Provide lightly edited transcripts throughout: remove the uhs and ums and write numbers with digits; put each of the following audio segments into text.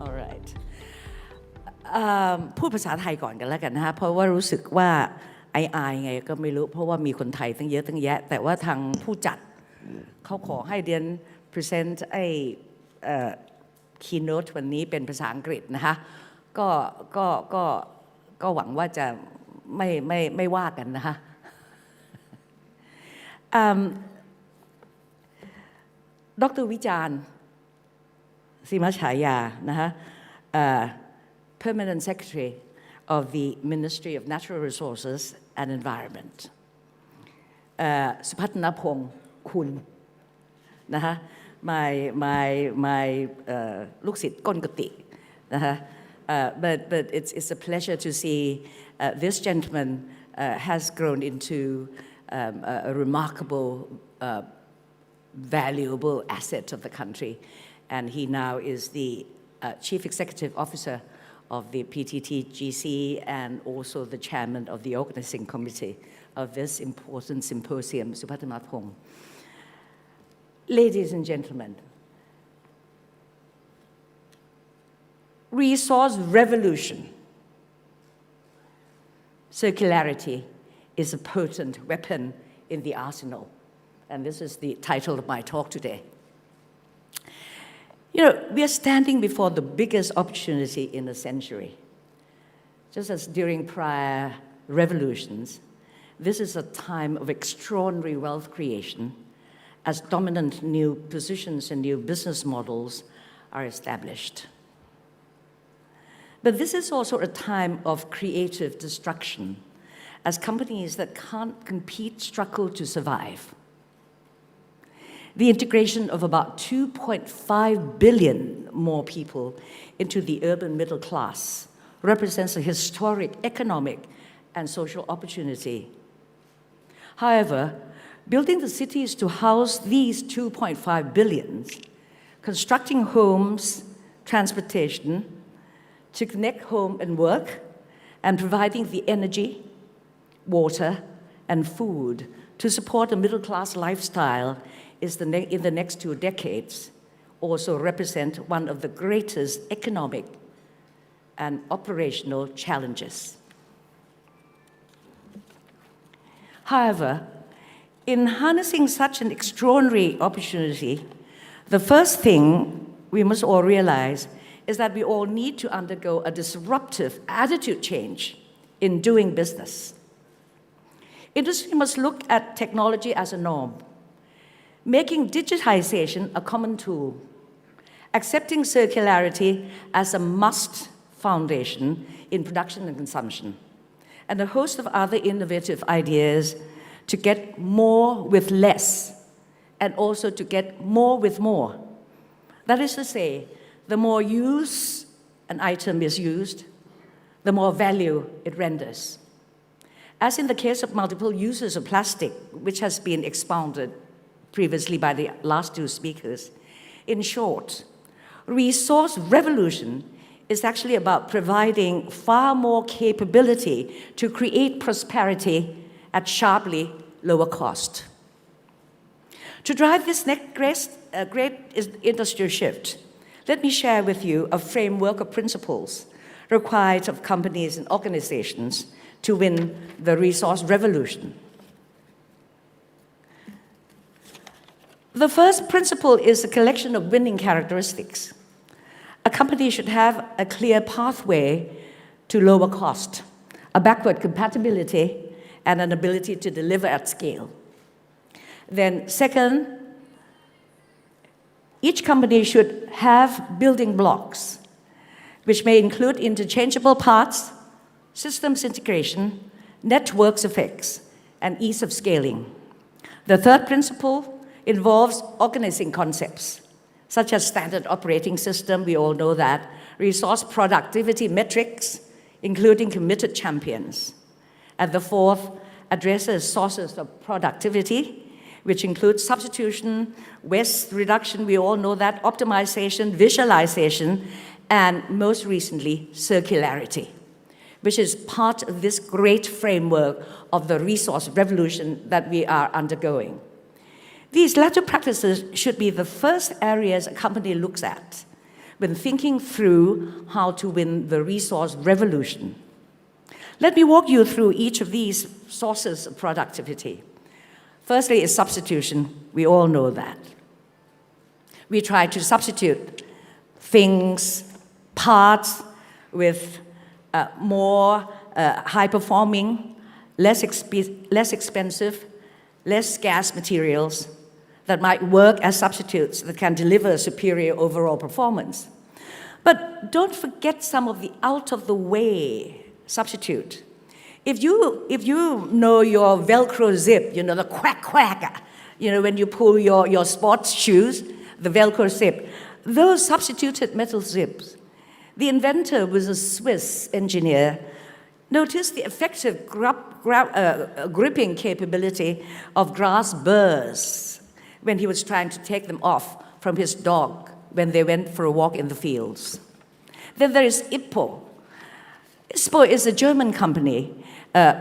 Alright พูดภาษาไทยก่อนกันแล้วกันนะคะเพราะว่ารู้สึกว่าอายไงก็ไม่รู้เพราะว่ามีคนไทยตั้งเยอะตั้งแยะแต่ว่าทางผู้จัดเขาขอให้เรียน present keynote วันนี้เป็นภาษาอังกฤษนะคะก็หวังว่าจะไม่ว่ากันนะคะดร.วิจารณ์สีมฉายานะคะ Permanent Secretary of the Ministry of Natural Resources and Environment สุพัฒนพงศ์คุณนะคะ my ลูกศิษย์ก้นกตินะคะ but it's a pleasure to see this gentleman has grown into a remarkable valuable asset of the country and he now is the Chief Executive Officer of the PTTGC and also the chairman of the organizing committee of this important symposium, Supathanaphong. Ladies and gentlemen, resource revolution, circularity is a potent weapon in the arsenal. And this is the title of my talk today. You know, we are standing before the biggest opportunity in a century. Just as during prior revolutions, this is a time of extraordinary wealth creation as dominant new positions and new business models are established. But this is also a time of creative destruction as companies that can't compete struggle to survive. The integration of about 2.5 billion more people into the urban middle class represents a historic economic and social opportunity. However, building the cities to house these 2.5 billion, constructing homes, transportation, to connect home and work, and providing the energy, water, and food to support a middle-class lifestyle in the next 2 decades also represent one of the greatest economic and operational challenges. However, in harnessing such an extraordinary opportunity, the first thing we must all realize is that we all need to undergo a disruptive attitude change in doing business. Industry must look at technology as a norm, making digitization a common tool, accepting circularity as a must foundation in production and consumption, and a host of other innovative ideas to get more with less, and also to get more with more. That is to say, the more use an item is used, the more value it renders. As in the case of multiple uses of plastic, which has been expounded previously by the last 2 speakers, in short, resource revolution is actually about providing far more capability to create prosperity at sharply lower cost. To drive this next great industrial shift, let me share with you a framework of principles required of companies and organizations to win the resource revolution. The first principle is a collection of winning characteristics. A company should have a clear pathway to lower cost, a backward compatibility, and an ability to deliver at scale. Then second, each company should have building blocks, which may include interchangeable parts, systems integration, networks effects, and ease of scaling. The third principle involves organizing concepts, such as standard operating system, we all know that, resource productivity metrics, including committed champions. And the fourth addresses sources of productivity, which includes substitution, waste reduction, we all know that, optimization, visualization, and most recently, circularity, which is part of this great framework of the resource revolution that we are undergoing. These latter practices should be the first areas a company looks at when thinking through how to win the resource revolution. Let me walk you through each of these sources of productivity. Firstly is substitution. We all know that. We try to substitute things, parts with more high-performing, less expensive, less scarce materials that might work as substitutes that can deliver superior overall performance. But don't forget some of the out-of-the-way substitute. If you know your Velcro zip, you know, the quack, you know, when you pull your sports shoes, the Velcro zip, those substituted metal zips. The inventor was a Swiss engineer. Notice the effective gripping capability of grass burrs when he was trying to take them off from his dog when they went for a walk in the fields. Then there is IPPO. IPPO is a German company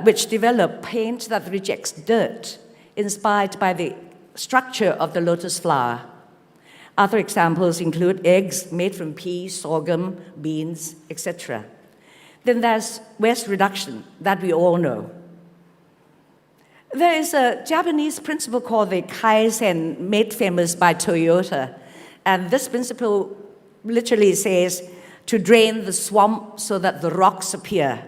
which developed paint that rejects dirt, inspired by the structure of the lotus flower. Other examples include eggs made from peas, sorghum, beans, etc. Then there's waste reduction that we all know. There is a Japanese principle called the Kaizen, made famous by Toyota. And this principle literally says to drain the swamp so that the rocks appear.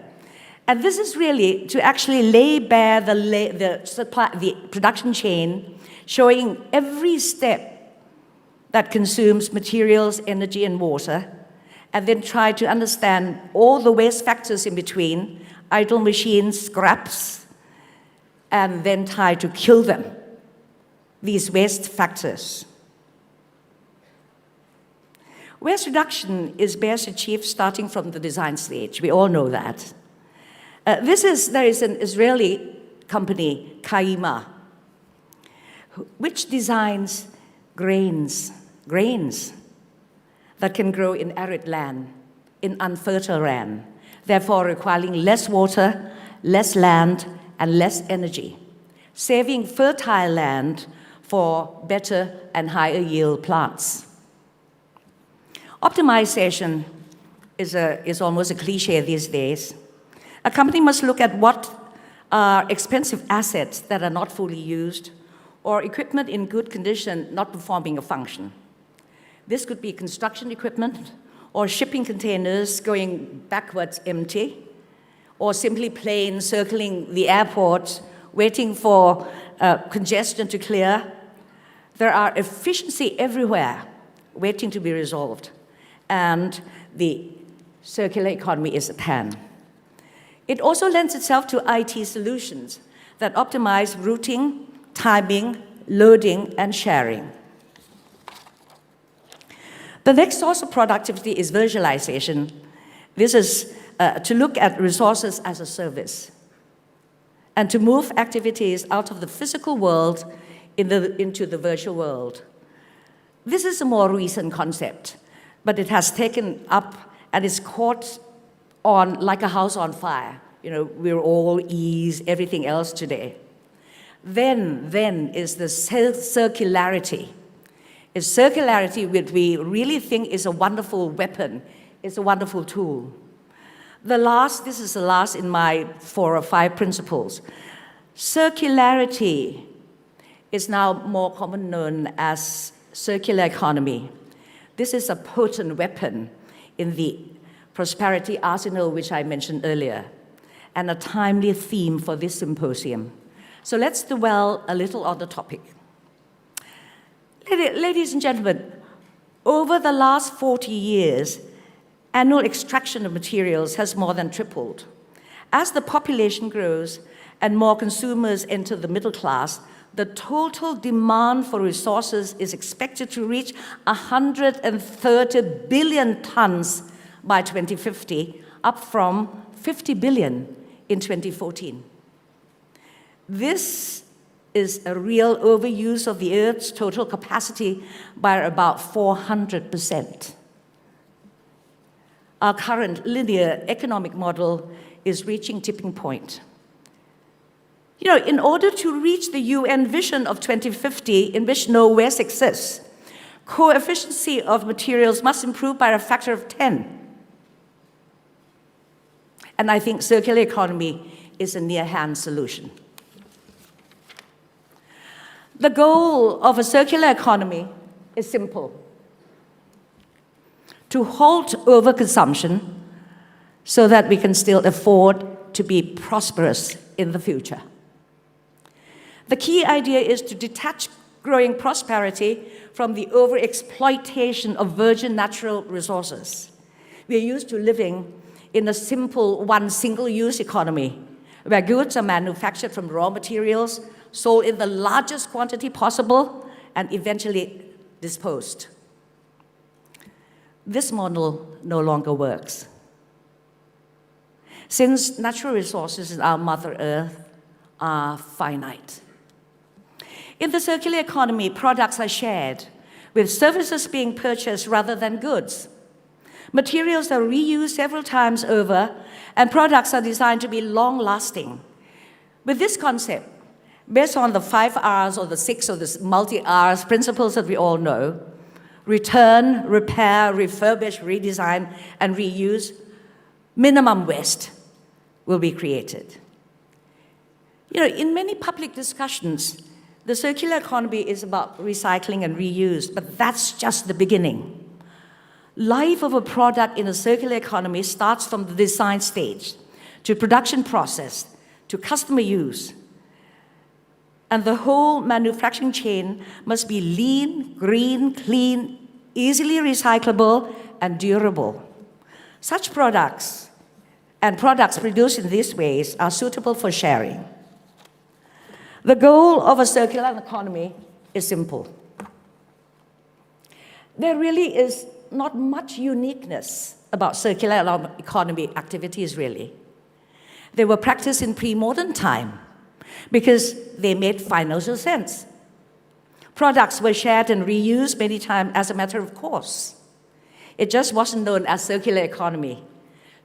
And this is really to actually lay bare the production chain, showing every step that consumes materials, energy, and water, and then try to understand all the waste factors in between, idle machines, scraps, and then try to kill them, these waste factors. Waste reduction is best achieved starting from the design stage. We all know that. There is an Israeli company, Kaima, which designs grains that can grow in arid land, in unfertile land, therefore requiring less water, less land, and less energy, saving fertile land for better and higher yield plants. Optimization is almost a cliche these days. A company must look at what are expensive assets that are not fully used or equipment in good condition not performing a function. This could be construction equipment or shipping containers going backwards empty, or simply planes circling the airport waiting for congestion to clear. There are efficiency everywhere waiting to be resolved, and the circular economy is at hand. It also lends itself to IT solutions that optimize routing, timing, loading, and sharing. The next source of productivity is visualization. This is to look at resources as a service and to move activities out of the physical world into the virtual world. This is a more recent concept, but it has taken up and is caught on like a house on fire. You know, we're all ease, everything else today. Then is the circularity. It's circularity which we really think is a wonderful weapon, it's a wonderful tool. This is the last in my 4 or 5 principles. Circularity is now more commonly known as circular economy. This is a potent weapon in the prosperity arsenal which I mentioned earlier, and a timely theme for this symposium. So let's dwell a little on the topic. Ladies and gentlemen, over the last 40 years, annual extraction of materials has more than tripled. As the population grows and more consumers enter the middle class, the total demand for resources is expected to reach 130 billion tons by 2050, up from 50 billion in 2014. This is a real overuse of the Earth's total capacity by about 400%. Our current linear economic model is reaching tipping point. In order to reach the UN vision of 2050, in which no waste exists, co-efficiency of materials must improve by a factor of 10. And I think circular economy is a near-hand solution. The goal of a circular economy is simple: to halt overconsumption so that we can still afford to be prosperous in the future. The key idea is to detach growing prosperity from the overexploitation of virgin natural resources. We are used to living in a simple single-use economy where goods are manufactured from raw materials, sold in the largest quantity possible, and eventually disposed. This model no longer works. Since natural resources in our Mother Earth are finite. In the circular economy, products are shared, with services being purchased rather than goods. Materials are reused several times over, and products are designed to be long-lasting. With this concept, based on the 5 R's or the 6 or the multi-R's principles that we all know, return, repair, refurbish, redesign, and reuse, minimum waste will be created. In many public discussions, the circular economy is about recycling and reuse, but that's just the beginning. Life of a product in a circular economy starts from the design stage to production process to customer use. And the whole manufacturing chain must be lean, green, clean, easily recyclable, and durable. Such products and products produced in these ways are suitable for sharing. The goal of a circular economy is simple. There really is not much uniqueness about circular economy activities, really. They were practiced in pre-modern time because they made financial sense. Products were shared and reused many times as a matter of course. It just wasn't known as circular economy.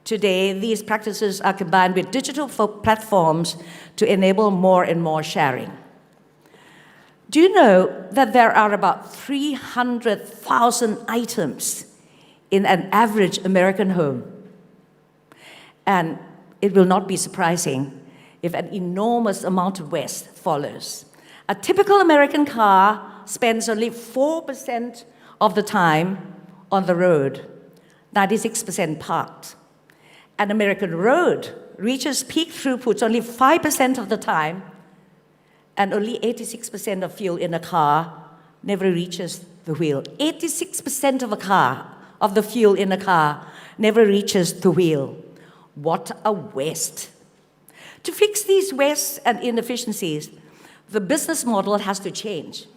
Today, these practices are combined with digital platforms to enable more and more sharing. Do you know that there are about 300,000 items in an average American home? And it will not be surprising if an enormous amount of waste follows. A typical American car spends only 4% of the time on the road, 96% parked. An American road reaches peak throughputs only 5% of the time, and only 86% of fuel in a car never reaches the wheel. 86% of the fuel in a car never reaches the wheel. What a waste. To fix these wastes and inefficiencies, the business model has to change.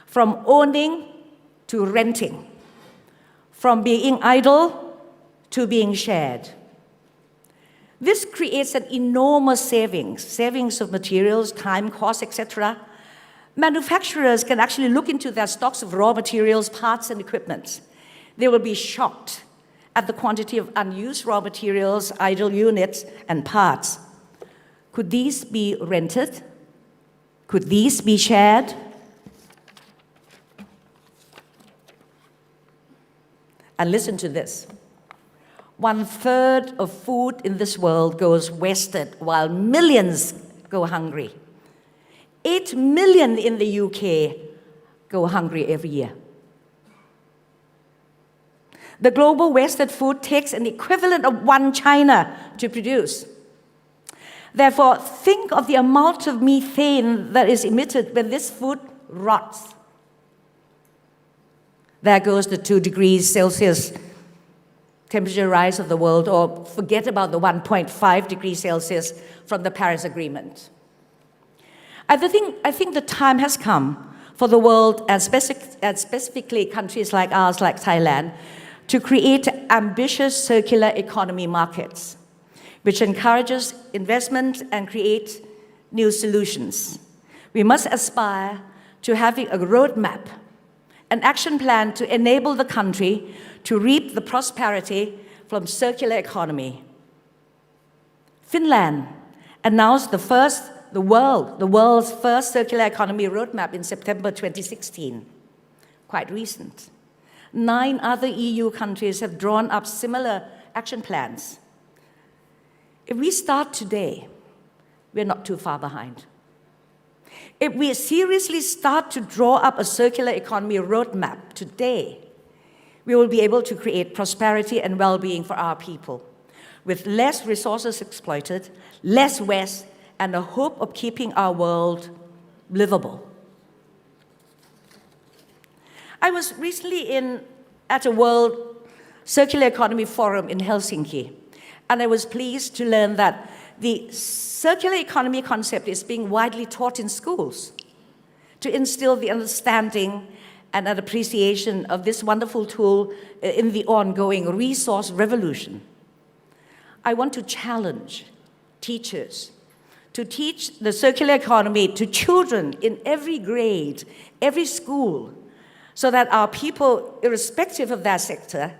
From owning to renting, from being idle to being shared. This creates an enormous savings of materials, time, cost, etc. Manufacturers can actually look into their stocks of raw materials, parts, and equipment. They will be shocked at the quantity of unused raw materials, idle units, and parts. Could these be rented? Could these be shared? And listen to this. 1/3 of food in this world goes wasted while millions go hungry. 8 million in the UK go hungry every year. The global wasted food takes an equivalent of 1 China to produce. Therefore, think of the amount of methane that is emitted when this food rots. There goes the 2 degrees Celsius temperature rise of the world, or forget about the 1.5 degrees Celsius from the Paris Agreement. I think the time has come for the world, and specifically countries like ours, like Thailand, to create ambitious circular economy markets, which encourages investment and create new solutions. We must aspire to having a roadmap, an action plan to enable the country to reap the prosperity from circular economy. Finland announced the first the world's first circular economy roadmap in September 2016, quite recent. 9 other EU countries have drawn up similar action plans. If we start today, we're not too far behind. If we seriously start to draw up a circular economy roadmap today, we will be able to create prosperity and well-being for our people, with less resources exploited, less waste, and a hope of keeping our world livable. I was recently at a World Circular Economy Forum in Helsinki, and I was pleased to learn that the circular economy concept is being widely taught in schools to instill the understanding and an appreciation of this wonderful tool in the ongoing resource revolution. I want to challenge teachers to teach the circular economy to children in every grade, every school, so that our people, irrespective of their sector,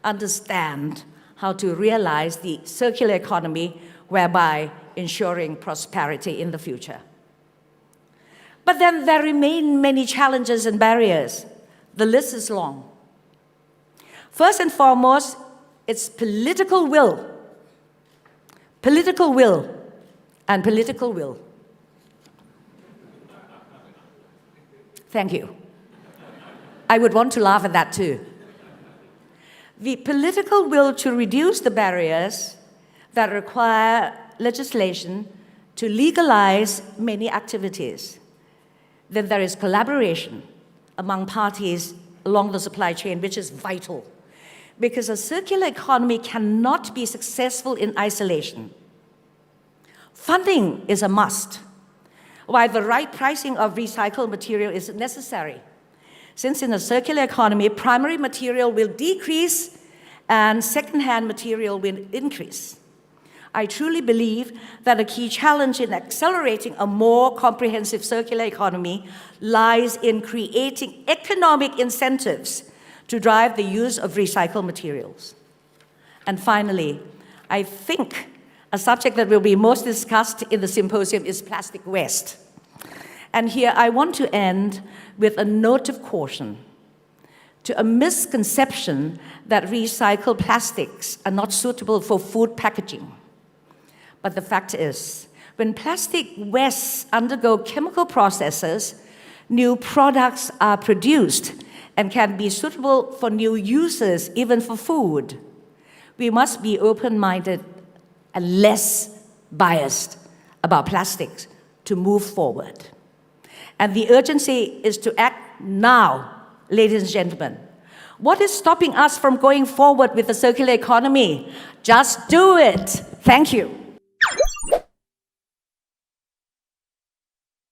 understand how to realize the circular economy, whereby ensuring prosperity in the future. But then there remain many challenges and barriers. The list is long. First and foremost, it's political will. Political will and political will. Thank you. I would want to laugh at that too. The political will to reduce the barriers that require legislation to legalize many activities. Then there is collaboration among parties along the supply chain, which is vital, because a circular economy cannot be successful in isolation. Funding is a must, while the right pricing of recycled material is necessary, since in a circular economy, primary material will decrease and second-hand material will increase. I truly believe that a key challenge in accelerating a more comprehensive circular economy lies in creating economic incentives to drive the use of recycled materials. And finally, I think a subject that will be most discussed in the symposium is plastic waste. And here I want to end with a note of caution to a misconception that recycled plastics are not suitable for food packaging. But the fact is, when plastic wastes undergo chemical processes, new products are produced and can be suitable for new uses, even for food. We must be open-minded and less biased about plastics to move forward. And the urgency is to act now, ladies and gentlemen. What is stopping us from going forward with the circular economy? Just do it. Thank you.